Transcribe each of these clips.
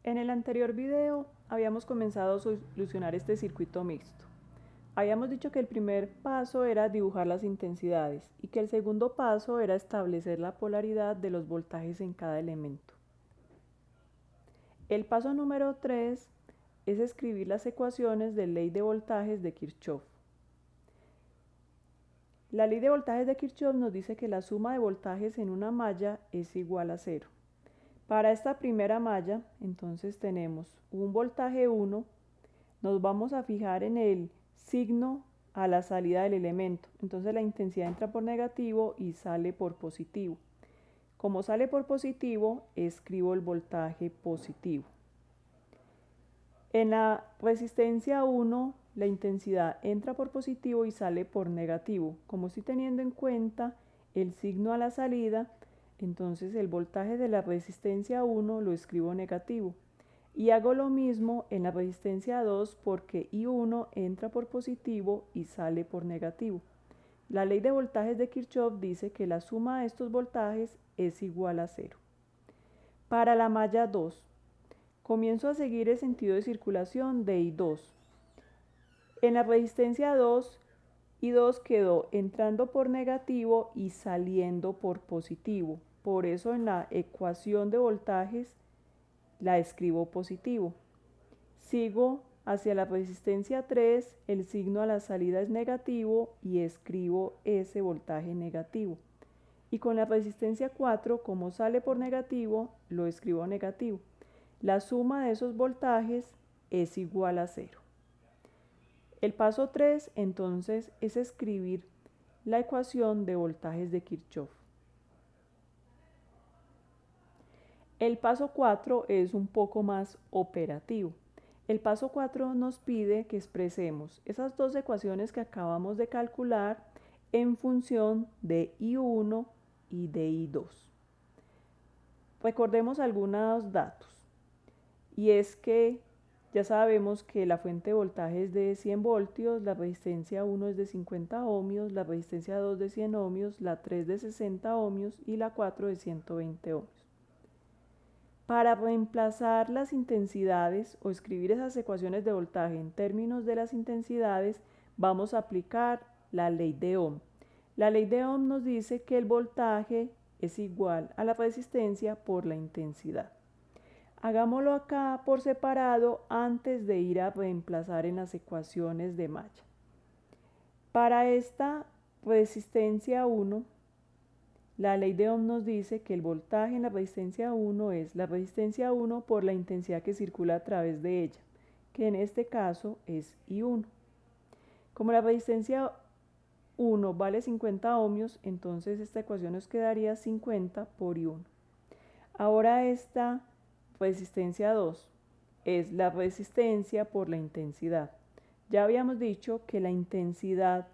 En el anterior video habíamos comenzado a solucionar este circuito mixto. Habíamos dicho que el primer paso era dibujar las intensidades y que el segundo paso era establecer la polaridad de los voltajes en cada elemento. El paso número 3 es escribir las ecuaciones de ley de voltajes de Kirchhoff. La ley de voltajes de Kirchhoff nos dice que la suma de voltajes en una malla es igual a 0. Para esta primera malla, entonces tenemos un voltaje 1, nos vamos a fijar en el signo a la salida del elemento, entonces la intensidad entra por negativo y sale por positivo. Como sale por positivo, escribo el voltaje positivo. En la resistencia 1, la intensidad entra por positivo y sale por negativo. Como estoy teniendo en cuenta el signo a la salida, entonces el voltaje de la resistencia 1 lo escribo negativo. Y hago lo mismo en la resistencia 2 porque I1 entra por positivo y sale por negativo. La ley de voltajes de Kirchhoff dice que la suma de estos voltajes es igual a 0. Para la malla 2, comienzo a seguir el sentido de circulación de I2. En la resistencia 2, I2 quedó entrando por negativo y saliendo por positivo. Por eso en la ecuación de voltajes la escribo positivo. Sigo hacia la resistencia 3, el signo a la salida es negativo y escribo ese voltaje negativo. Y con la resistencia 4, como sale por negativo, lo escribo negativo. La suma de esos voltajes es igual a 0. El paso 3, entonces, es escribir la ecuación de voltajes de Kirchhoff. El paso 4 es un poco más operativo. El paso 4 nos pide que expresemos esas dos ecuaciones que acabamos de calcular en función de I1 y de I2. Recordemos algunos datos. Y es que ya sabemos que la fuente de voltaje es de 100 voltios, la resistencia 1 es de 50 ohmios, la resistencia 2 de 100 ohmios, la 3 de 60 ohmios y la 4 de 120 ohmios. Para reemplazar las intensidades o escribir esas ecuaciones de voltaje en términos de las intensidades, vamos a aplicar la ley de Ohm. La ley de Ohm nos dice que el voltaje es igual a la resistencia por la intensidad. Hagámoslo acá por separado antes de ir a reemplazar en las ecuaciones de malla. Para esta resistencia 1, la ley de Ohm nos dice que el voltaje en la resistencia 1 es la resistencia 1 por la intensidad que circula a través de ella, que en este caso es I1. Como la resistencia 1 vale 50 ohmios, entonces esta ecuación nos quedaría 50 por I1. Ahora esta resistencia 2 es la resistencia por la intensidad. Ya habíamos dicho que la intensidad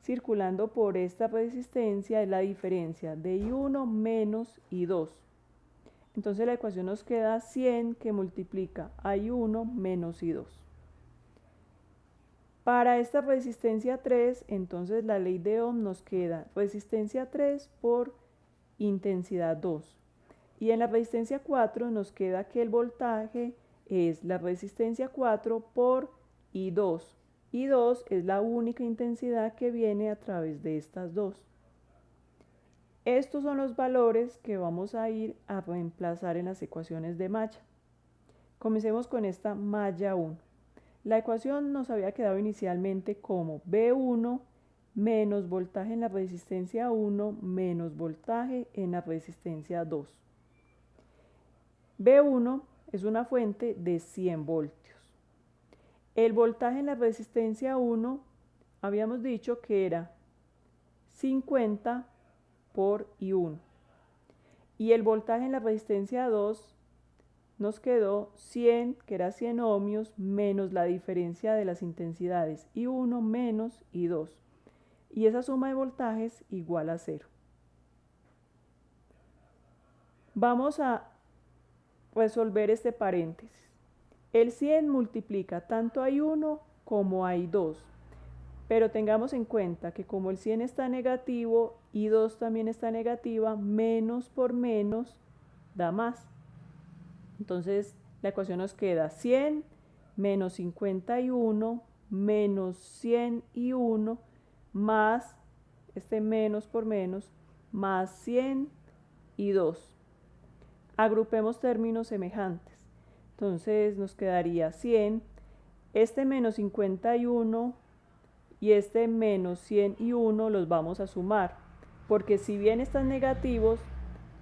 circulando por esta resistencia es la diferencia de I1 menos I2. Entonces la ecuación nos queda 100 que multiplica a I1 menos I2. Para esta resistencia 3, entonces la ley de Ohm nos queda resistencia 3 por intensidad 2. Y en la resistencia 4 nos queda que el voltaje es la resistencia 4 por I2. I2 es la única intensidad que viene a través de estas dos. Estos son los valores que vamos a ir a reemplazar en las ecuaciones de malla. Comencemos con esta malla 1. La ecuación nos había quedado inicialmente como B1 menos voltaje en la resistencia 1 menos voltaje en la resistencia 2. B1 es una fuente de 100 voltios. El voltaje en la resistencia 1 habíamos dicho que era 50 por I1. Y el voltaje en la resistencia 2 nos quedó 100, que era 100 ohmios, menos la diferencia de las intensidades I1 menos I2. Y esa suma de voltajes igual a 0. Vamos a resolver este paréntesis. El 100 multiplica tanto a I1 como a I2, pero tengamos en cuenta que como el 100 está negativo, I2 también está negativa, menos por menos da más. Entonces la ecuación nos queda 100 menos 51 menos 101 más, este menos por menos, más 102. Agrupemos términos semejantes. Entonces nos quedaría 100, este menos 51 y este menos 101 los vamos a sumar, porque si bien están negativos,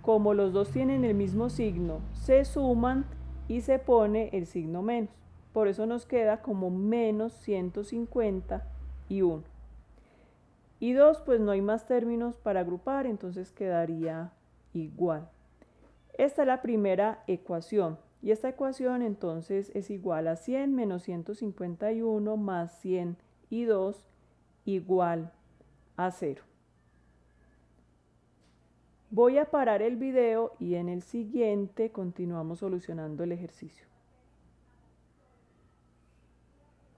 como los dos tienen el mismo signo, se suman y se pone el signo menos. Por eso nos queda como menos 151. Y 2, pues no hay más términos para agrupar, entonces quedaría igual. Esta es la primera ecuación. Y esta ecuación entonces es igual a 100 menos 151 más 102 igual a 0. Voy a parar el video y en el siguiente continuamos solucionando el ejercicio.